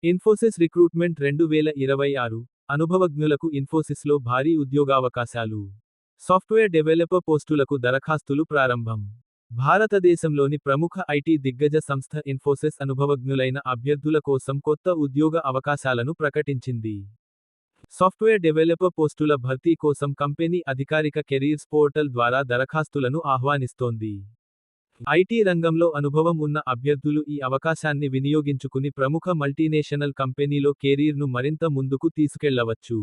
Infosys recruitment 2026 అనుభవజ్ఞులకు ఇన్ఫోసిస్లో భారీ ఉద్యోగావకాశాలు. Software developer పోస్టులకు దరఖాస్తులు ప్రారంభం. భారతదేశంలోని ప్రముఖ ఐటీ దిగ్గజ సంస్థ ఇన్ఫోసిస్ అనుభవజ్ఞులైన అభ్యర్థుల కోసం కొత్త ఉద్యోగ అవకాశాలను ప్రకటించింది. సాఫ్ట్వేర్ డెవలపర్ పోస్టుల భర్తీ కోసం కంపెనీ అధికారిక కెరీర్స్ పోర్టల్ ద్వారా దరఖాస్తులను ఆహ్వానిస్తోంది. ఐటీ రంగంలో అనుభవం ఉన్న అభ్యర్థులు ఈ అవకాశాన్ని వినియోగించుకుని ప్రముఖ మల్టీనేషనల్ కంపెనీలో కెరీర్ను మరింత ముందుకు తీసుకెళ్లవచ్చు.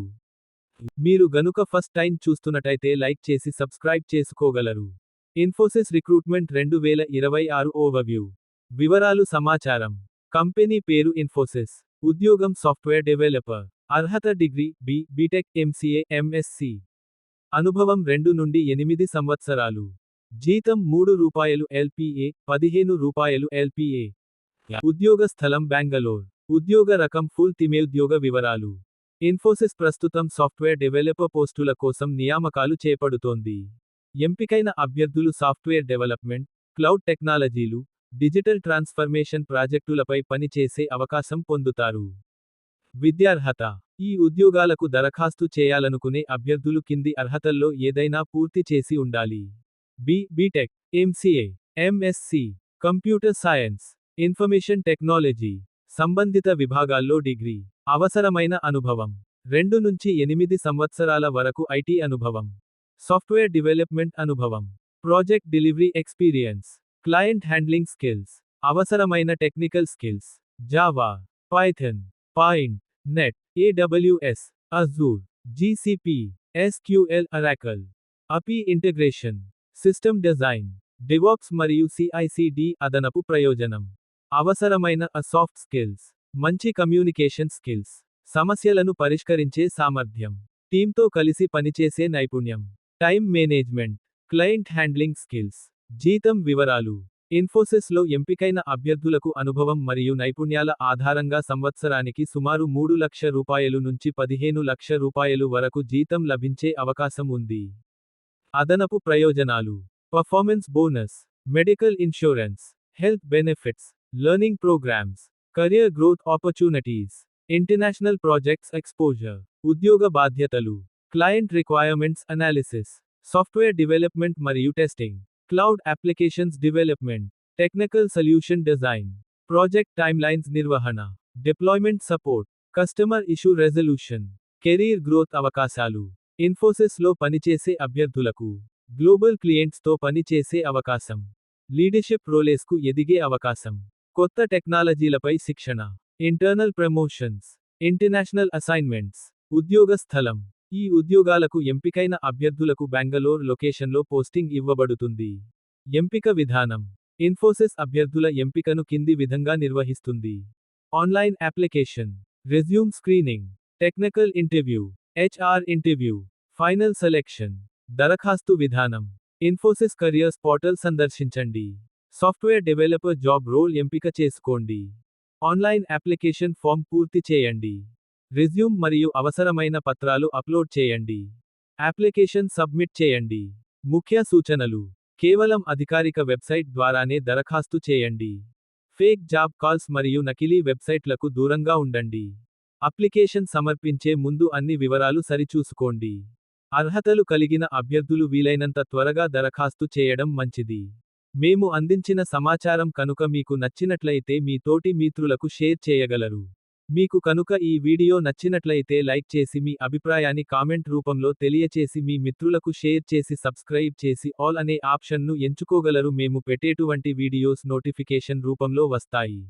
మీరు గనుక ఫస్ట్ టైం చూస్తున్నట్టయితే లైక్ చేసి సబ్స్క్రైబ్ చేసుకోగలరు. Infosys recruitment 2026 overview. వివరాలు సమాచారం. కంపెనీ పేరు ఇన్ఫోసిస్. ఉద్యోగం సాఫ్ట్వేర్ డెవలపర్. అర్హత డిగ్రీ బీటెక్, ఎంసీఏ, ఎంఎస్సి. అనుభవం 2 నుండి 8 సంవత్సరాలు. జీతం రూ. ఎల్పీఏ, రూ. ఎల్పీఏ. ఉద్యోగ స్థలం బెంగళూరు. ఉద్యోగ రకం ఫుల్ ఉద్యోగ వివరాలు. ఇన్ఫోసిస్ ప్రస్తుతం సాఫ్ట్వేర్ డెవలపర్ పోస్టుల కోసం నియామకాలు చేపడుతోంది. ఎంపికైన అభ్యర్థులు సాఫ్ట్వేర్ డెవలప్మెంట్, క్లౌడ్ టెక్నాలజీలు, డిజిటల్ ట్రాన్స్ఫర్మేషన్ ప్రాజెక్టులపై పనిచేసే అవకాశం పొందుతారు. విద్యార్హత. ఈ ఉద్యోగాలకు దరఖాస్తు చేయాలనుకునే అభ్యర్థులు కింది అర్హతల్లో ఏదైనా పూర్తి చేసి ఉండాలి. BTech, MCA, MSc, computer science, information technology, సంబంధిత విభాగాల్లో డిగ్రీ. అవసరమైన అనుభవం 2 నుంచి 8 సంవత్సరాల వరకు ఐటీ అనుభవం. సాఫ్ట్వేర్ డెవలప్మెంట్ అనుభవం. Project delivery experience. Client handling skills. అవసరమైన technical skills: Java, Python, point, net, AWS, Azure, GCP, SQL, Oracle, API integration, system design, DevOps మరియు CI/CD. అదనపు ప్రయోజనం. అవసరమైన సాఫ్ట్ స్కిల్స్: మంచి కమ్యూనికేషన్ స్కిల్స్, సమస్యలను పరిష్కరించే సామర్థ్యం, టీంతో కలిసి పనిచేసే నైపుణ్యం, time management, client handling skills. జీతం వివరాలు. ఇన్ఫోసిస్లో ఎంపికైన అభ్యర్థులకు అనుభవం మరియు నైపుణ్యాల ఆధారంగా సంవత్సరానికి సుమారు రూ. 3,00,000 నుంచి రూ. 15,00,000 వరకు జీతం లభించే అవకాశం ఉంది. అదనపు ప్రయోజనాలు: performance bonus, medical insurance, health benefits, learning programmes, career growth opportunities, international projects exposure. ఉద్యోగ బాధ్యతలు: client requirements analysis, software development మరియు testing, cloud applications development, technical solution design, project timelines నిర్వహణ, deployment support, customer issue resolution. Career growth అవకాశాలు. ఇన్ఫోసిస్లో పనిచేసే అభ్యర్థులకు global క్లయింట్స్తో పనిచేసే అవకాశం, లీడర్షిప్ రోలేస్కు ఎదిగే అవకాశం, కొత్త టెక్నాలజీలపై శిక్షణ, ఇంటర్నల్ ప్రమోషన్స్, ఇంటర్నేషనల్ అసైన్మెంట్స్. ఉద్యోగ స్థలం. ఈ ఉద్యోగాలకు ఎంపికైన అభ్యర్థులకు బెంగళూరు లొకేషన్లో పోస్టింగ్ ఇవ్వబడుతుంది. ఎంపిక విధానం. ఇన్ఫోసిస్ అభ్యర్థుల ఎంపికను కింది విధంగా నిర్వహిస్తుంది: online application, resume screening, technical interview, HR interview, final selection. దరఖాస్తు విధానం. ఇన్ఫోసిస్ కెరియర్స్ పోర్టల్ సందర్శించండి. సాఫ్ట్వేర్ డెవలపర్ జాబ్ రోల్ ఎంపిక చేసుకోండి. ఆన్లైన్ అప్లికేషన్ ఫామ్ పూర్తి చేయండి. రెజ్యూమ్ మరియు అవసరమైన పత్రాలు అప్లోడ్ చేయండి. అప్లికేషన్ సబ్మిట్ చేయండి. ముఖ్య సూచనలు: కేవలం అధికారిక వెబ్సైట్ ద్వారానే దరఖాస్తు చేయండి. ఫేక్ జాబ్ కాల్స్ మరియు నకిలీ వెబ్సైట్లకు దూరంగా ఉండండి. అప్లికేషన్ సమర్పించే ముందు అన్ని వివరాలు సరిచూసుకోండి. అర్హతలు కలిగిన అభ్యర్థులు వీలైనంత త్వరగా దరఖాస్తు చేయడం మంచిది. మేము అందించిన సమాచారం కనుక మీకు నచ్చినట్లయితే మీ తోటి మిత్రులకు షేర్ చేయగలరు. మీకు కనుక ఈ వీడియో నచ్చినట్లయితే లైక్ చేసి మీ అభిప్రాయాన్ని కామెంట్ రూపంలో తెలియచేసి మీ మిత్రులకు షేర్ చేసి సబ్స్క్రైబ్ చేసి ఆల్ అనే ఆప్షన్ను ఎంచుకోగలరు. మేము పెట్టేటువంటి వీడియోస్ నోటిఫికేషన్ రూపంలో వస్తాయి.